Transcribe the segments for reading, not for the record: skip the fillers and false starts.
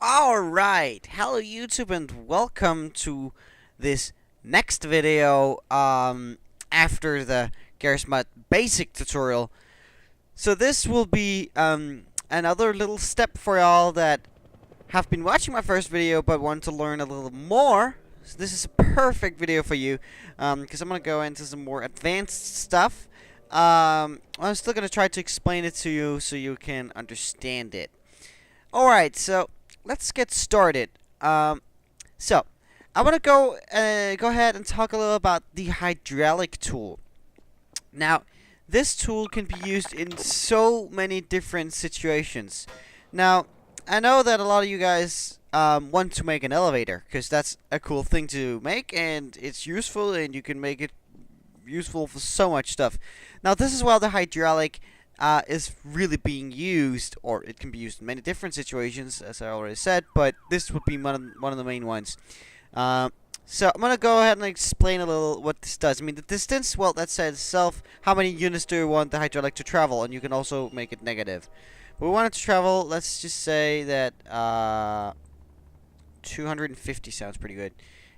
Alright, hello YouTube and welcome to this next video after the Garry's Mod basic tutorial. So this will be another little step for y'all that have been watching my first video but want to learn a little more. So this is a perfect video for you because I'm going to go into some more advanced stuff. I'm still going to try to explain it to you so you can understand it. Alright, so let's get started. So I want to go ahead and talk a little about the hydraulic tool. Now, this tool can be used in so many different situations. Now, I know that a lot of you guys want to make an elevator because that's a cool thing to make and it's useful and you can make it useful for so much stuff. Now, this is why the hydraulic is really being used, or it can be used in many different situations, as I already said, but this would be one of the main ones. So I'm gonna go ahead and explain a little what this does. I mean, the distance, well, that says itself. How many units do you want the hydraulic to travel? And you can also make it negative. But we want it to travel, let's just say that 250 sounds pretty good.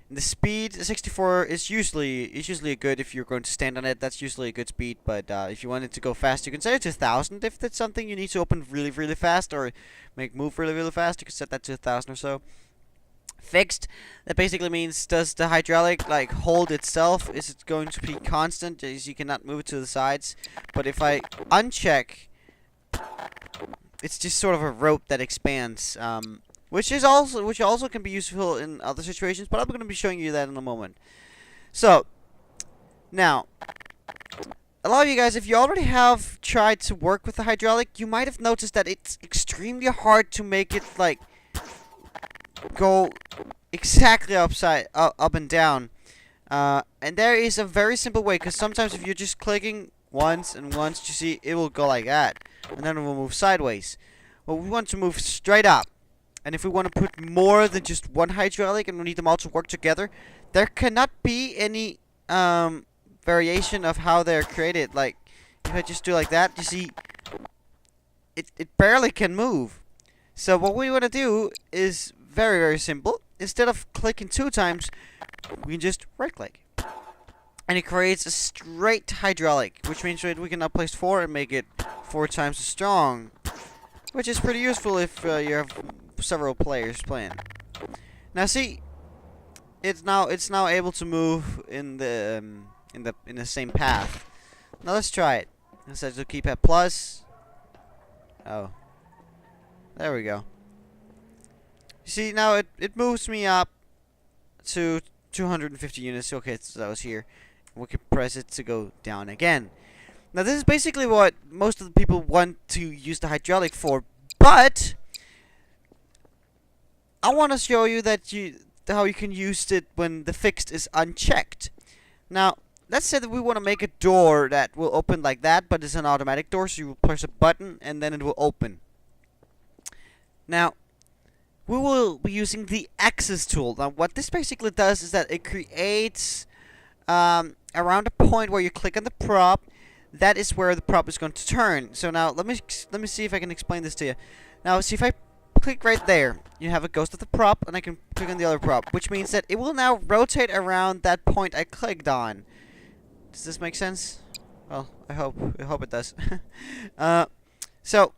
And the speed, 64 is usually good if you're going to stand on it. That's usually a good speed. But if you want it to go fast, you can set it to 1,000 if that's something you need to open really fast or make move really fast. You can set that to 1,000 or so. Fixed, that basically means does the hydraulic like hold itself? Is it going to be constant? As you cannot move it to the sides. But if I uncheck, it's just sort of a rope that expands. Which also can be useful in other situations, but I'm going to be showing you that in a moment. So, now, a lot of you guys, if you already have tried to work with the hydraulic, you might have noticed that it's extremely hard to make it like go exactly up and down. And there is a very simple way, because sometimes if you're just clicking once and once, you see it will go like that, and then it will move sideways. Well, we want to move straight up. And if we want to put more than just one hydraulic and we need them all to work together, there cannot be any variation of how they're created. Like, if I just do like that, you see, it barely can move. So what we want to do is very simple. Instead of clicking 2 times, we can just right-click. And it creates a straight hydraulic, which means that we can now place 4 and make it 4 times as strong. Which is pretty useful if you have several players playing. Now see, it's now able to move in the same path. Now let's try it. Instead to keep at plus. Oh, there we go. You see, now it moves me up to 250 units. Okay, so that was here. We can press it to go down again. Now this is basically what most of the people want to use the hydraulic for, but I want to show you how you can use it when the fixed is unchecked. Now, let's say that we want to make a door that will open like that, but it's an automatic door, so you will press a button and then it will open. Now, we will be using the axis tool. Now, what this basically does is that it creates around a point where you click on the prop. That is where the prop is going to turn. So now let me see if I can explain this to you. Now, see, if I click right there, you have a ghost of the prop, and I can click on the other prop, which means that it will now rotate around that point I clicked on. Does this make sense? Well, I hope it does. So,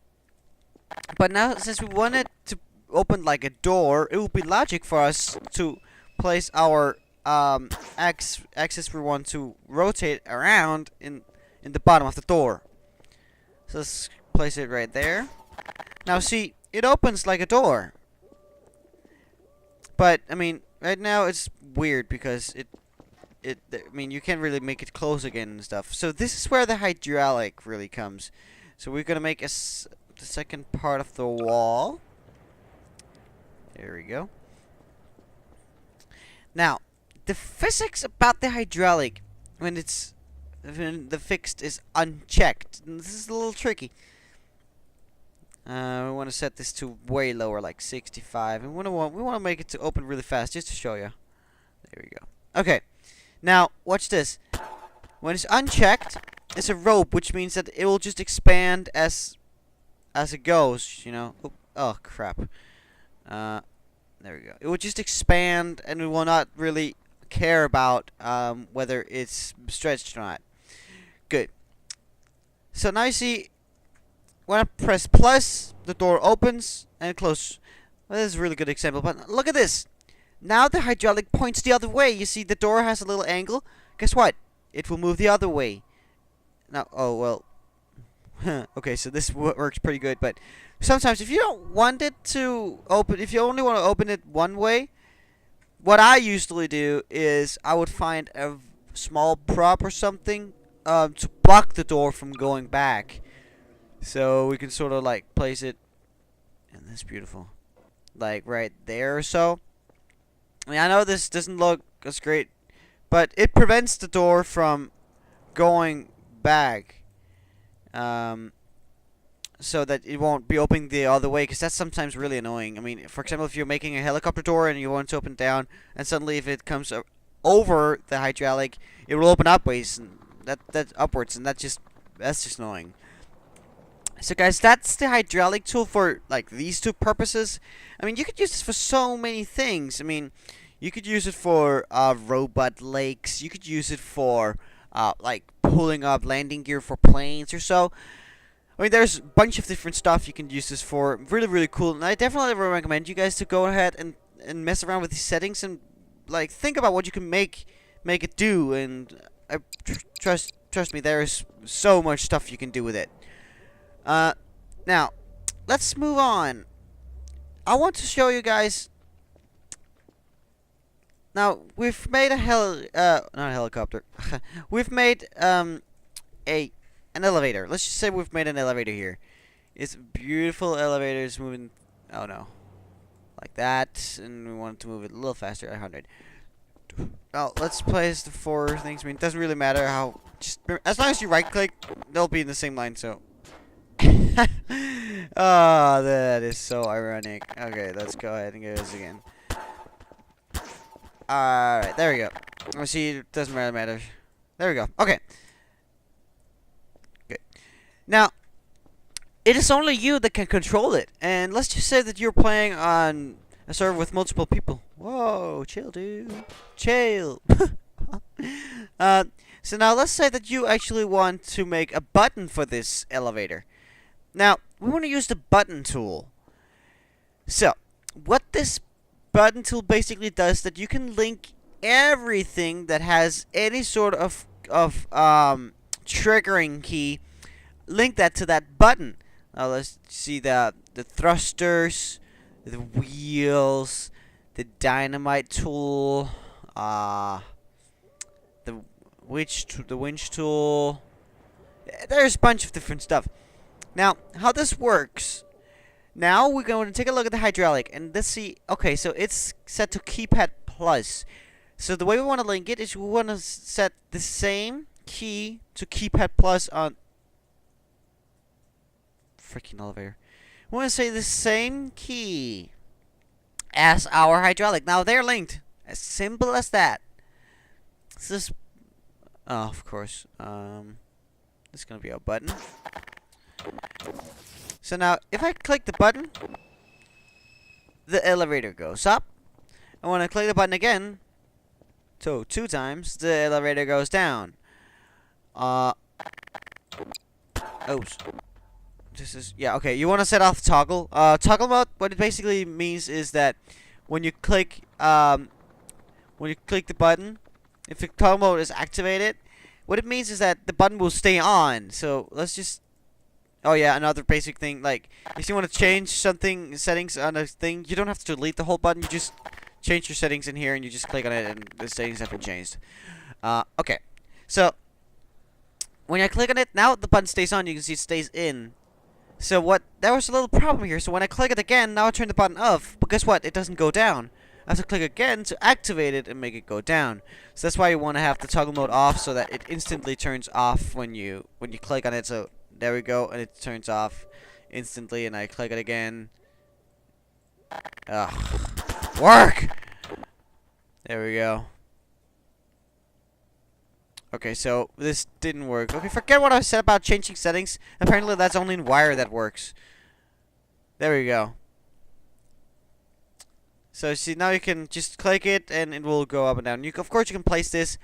but now since we want it to open like a door, it will be logic for us to place our axis we want to rotate around in the bottom of the door. So let's place it right there. Now see, it opens like a door. But I mean, right now it's weird because I mean, you can't really make it close again and stuff. So this is where the hydraulic really comes. So we're gonna make the second part of the wall. There we go. Now, the physics about the hydraulic when the fixed is unchecked. And this is a little tricky. We want to set this to way lower, like 65, and we want to make it to open really fast, just to show you. There we go. Okay, now watch this. When it's unchecked, it's a rope, which means that it will just expand as it goes. You know. Oh crap. There we go. It will just expand, and we will not really care about whether it's stretched or not. Good. So now you see, when I press plus, the door opens and closes. Well, this is a really good example, but look at this. Now the hydraulic points the other way. You see the door has a little angle. Guess what? It will move the other way. Now, oh, well. Okay, so this works pretty good, but sometimes if you don't want it to open, if you only want to open it one way, what I usually do is I would find a small prop or something to block the door from going back. So we can sort of like place it, and that's beautiful, like right there or so. I mean, I know this doesn't look as great, but it prevents the door from going back, so that it won't be opening the other way, because that's sometimes really annoying. I mean, for example, if you're making a helicopter door and you want it to open down, and suddenly if it comes over the hydraulic, it will open upwards, and that's upwards, and that's just annoying. So guys, that's the hydraulic tool for like these two purposes. I mean, you could use this for so many things. I mean, you could use it for robot lakes. You could use it for like pulling up landing gear for planes or so. I mean, there's a bunch of different stuff you can use this for. Really, really cool. And I definitely recommend you guys to go ahead and mess around with these settings and like think about what you can make it do. And trust me, there is so much stuff you can do with it. Now, let's move on. I want to show you guys. Now, we've made not a helicopter. We've made, an elevator. Let's just say we've made an elevator here. It's beautiful elevators moving, oh no, like that, and we want to move it a little faster, 100. Well, let's place the four things. I mean, it doesn't really matter how, just, as long as you right click, they'll be in the same line, so. Oh, that is so ironic. Okay, let's go ahead and go this again. Alright, there we go. Let's see, it doesn't really matter. There we go. Okay. Good. Now, it is only you that can control it. And let's just say that you're playing on a server with multiple people. Whoa, chill, dude. Chill. So now let's say that you actually want to make a button for this elevator. Now, we want to use the button tool. So, what this button tool basically does, that you can link everything that has any sort of triggering key, link that to that button. Now let's see the thrusters, the wheels, the dynamite tool, the winch tool. There's a bunch of different stuff. Now, how this works, now we're going to take a look at the hydraulic, and let's see, okay, so it's set to keypad plus. So the way we want to link it is we want to set the same key to keypad plus on freaking elevator. We want to say the same key as our hydraulic. Now they're linked. As simple as that. This is, oh, of course. This is gonna be our button. So now, if I click the button, the elevator goes up. And when I click the button again, so 2 times, the elevator goes down. Oh, this is, yeah, okay, you want to set off toggle. Toggle mode, what it basically means is that when you click the button, if the toggle mode is activated, what it means is that the button will stay on. So let's just, oh yeah, another basic thing, like, if you want to change something, settings on a thing, you don't have to delete the whole button, you just change your settings in here, and you just click on it, and the settings have been changed. Okay, so, when I click on it, now the button stays on, you can see it stays in. So there was a little problem here, so when I click it again, now I turn the button off, but guess what, it doesn't go down. I have to click again to activate it and make it go down. So that's why you want to have the toggle mode off, so that it instantly turns off when you click on it. So there we go, and it turns off instantly, and I click it again. Ugh. Work! There we go. Okay, so this didn't work. Okay, forget what I said about changing settings. Apparently that's only in wire that works. There we go. So see, now you can just click it and it will go up and down. Of course you can place this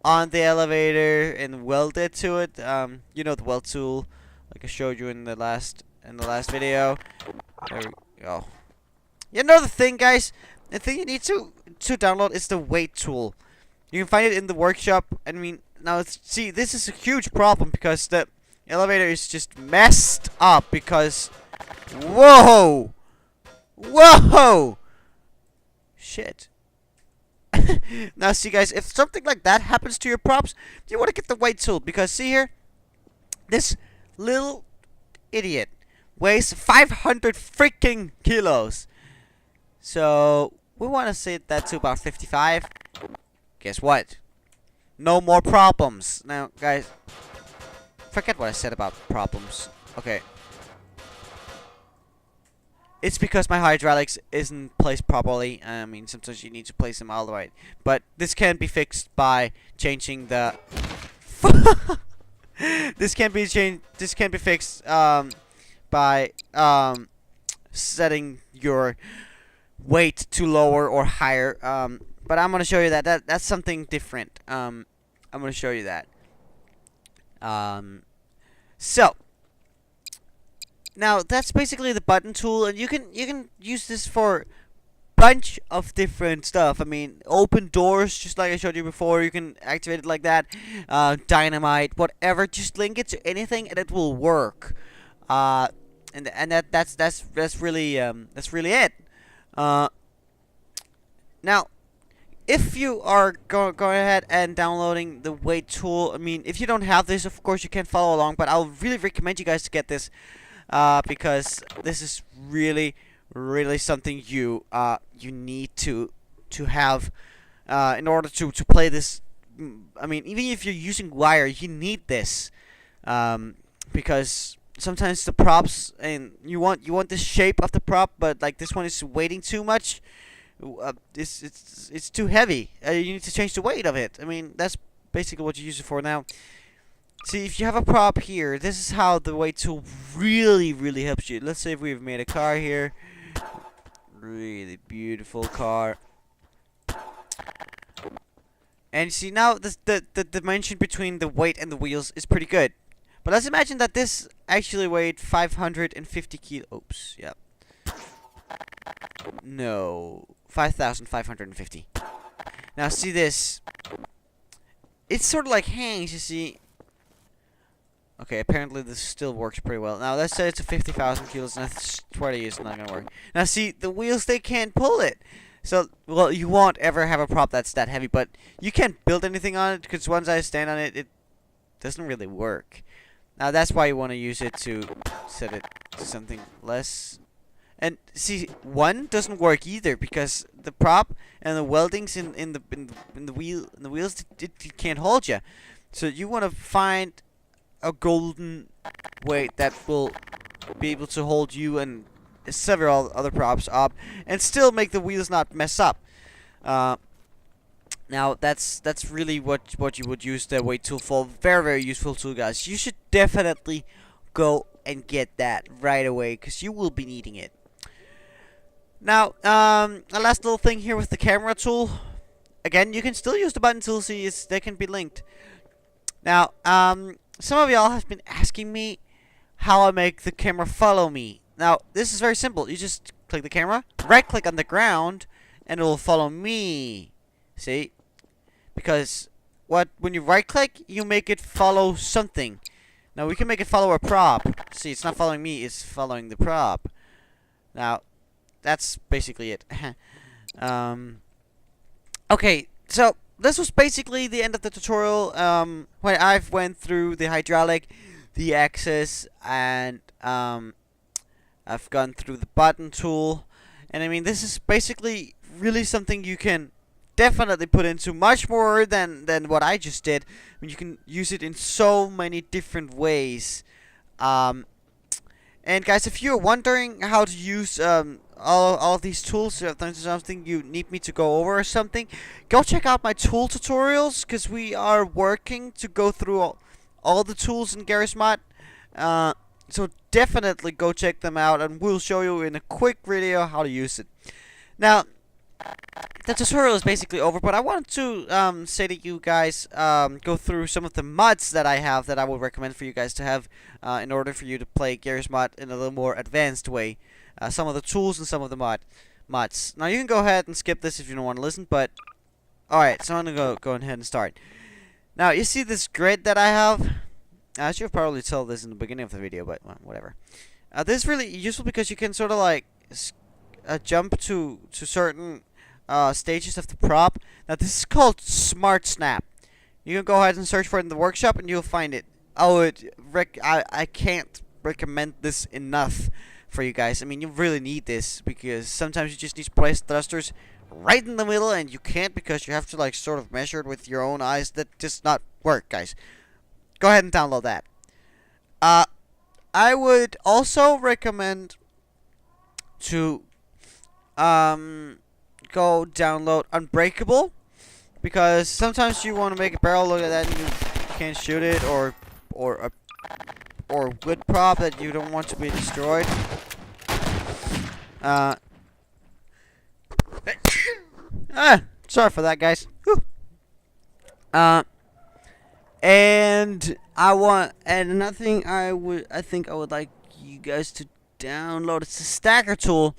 on the elevator and weld it to it. You know, the weld tool, like I showed you in the last video. There we go. You know the thing, guys. The thing you need to download is the weight tool. You can find it in the workshop. I mean, now see, this is a huge problem because the elevator is just messed up because, whoa, whoa, shit. Now see, guys, if something like that happens to your props, you want to get the weight tool because see here, this little idiot weighs 500 freaking kilos. So we want to set that to about 55. Guess what? No more problems. Now, guys, forget what I said about problems. Okay. It's because my hydraulics isn't placed properly. I mean, sometimes you need to place them all the way. But this can be fixed by changing the... This can be fixed by setting your weight to lower or higher. But I'm gonna show you that's something different. I'm gonna show you that. So now that's basically the button tool, and you can use this for bunch of different stuff. I mean, open doors, just like I showed you before. You can activate it like that. Dynamite, whatever. Just link it to anything, and it will work. And that's really it. Now, if you are going ahead and downloading the weight tool, I mean, if you don't have this, of course you can follow along. But I'll really recommend you guys to get this, because this is really something you need to have in order to play this. I mean, even if you're using wire, you need this, because sometimes the props, and you want the shape of the prop, but like this one is weighting too much. It's too heavy. You need to change the weight of it. I mean, that's basically what you use it for. Now, see, if you have a prop here, this is how the weight tool really helps you. Let's say if we've made a car here, really beautiful car, and see now the dimension between the weight and the wheels is pretty good. But let's imagine that this actually weighed 550 kilos. Oops, yeah. No, 5,550. Now see this. It's sort of like hangs, you see. Okay, apparently this still works pretty well. Now let's say it's a 50,000 kilos, and that's 20 is not gonna work. Now see, the wheels, they can't pull it. So, well, you won't ever have a prop that's that heavy, but you can't build anything on it because once I stand on it, it doesn't really work. Now that's why you want to use it to set it to something less. And see, one doesn't work either because the prop and the weldings in the wheels it can't hold you. So you want to find a golden weight that will be able to hold you and several other props up and still make the wheels not mess up. Now that's really what you would use the weight tool for. Very useful tool, guys. You should definitely go and get that right away because you will be needing it. Now, a last little thing here with the camera tool. Again, you can still use the button tool. See, they can be linked. Now, some of y'all have been asking me how I make the camera follow me. Now, this is very simple. You just click the camera, right-click on the ground, and it will follow me. See? Because when you right-click, you make it follow something. Now, we can make it follow a prop. See, it's not following me, it's following the prop. Now, that's basically it. Okay, so this was basically the end of the tutorial. When I've went through the hydraulic, the axis, and I've gone through the button tool. And I mean, this is basically really something you can definitely put into much more than what I just did. I mean, you can use it in so many different ways. And And guys, if you're wondering how to use all of these tools, if there's something you need me to go over or something, go check out my tool tutorials, because we are working to go through all the tools in Garry's Mod. So definitely go check them out, and we'll show you in a quick video how to use it. Now, the tutorial is basically over, but I wanted to say to you guys, go through some of the mods that I have that I would recommend for you guys to have in order for you to play Garry's Mod in a little more advanced way. Some of the tools and some of the mods. Now you can go ahead and skip this if you don't want to listen, but alright, so I'm gonna go ahead and start. Now you see this grid that I have? I should have probably told this in the beginning of the video, but well, whatever. This is really useful because you can sort of like jump to certain stages of the prop. Now this is called Smart Snap. You can go ahead and search for it in the workshop and you'll find it. I can't recommend this enough for you guys. I mean, you really need this because sometimes you just need to place thrusters right in the middle, and you can't because you have to like sort of measure it with your own eyes. That does not work, guys. Go ahead and download that. I would also recommend to go download Unbreakable, because sometimes you want to make a barrel look at that and you can't shoot it, or wood prop that you don't want to be destroyed. Sorry for that, guys. Whew. And another thing I think I would like you guys to download is the stacker tool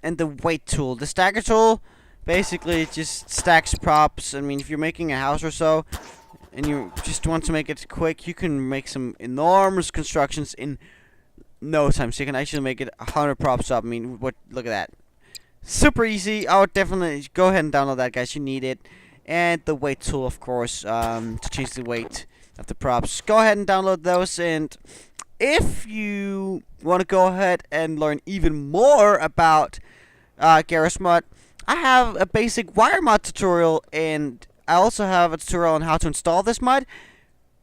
and the weight tool. The stacker tool basically just stacks props. I mean, if you're making a house or so and you just want to make it quick, you can make some enormous constructions in no time. So you can actually make it 100 props up. I mean, look at that. Super easy. I would definitely go ahead and download that, guys. You need it. And the weight tool, of course, to change the weight of the props. Go ahead and download those. And if you want to go ahead and learn even more about Garry's Mod, I have a basic wire mod tutorial, and I also have a tutorial on how to install this mod.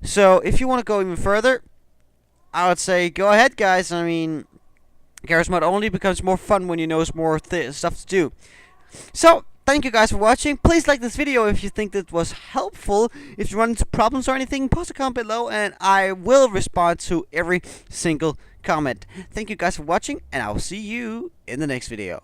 So if you want to go even further, I would say go ahead, guys. I mean, Garry's Mod only becomes more fun when you know more stuff to do. So, thank you guys for watching. Please like this video if you think that was helpful. If you run into problems or anything, post a comment below and I will respond to every single comment. Thank you guys for watching, and I will see you in the next video.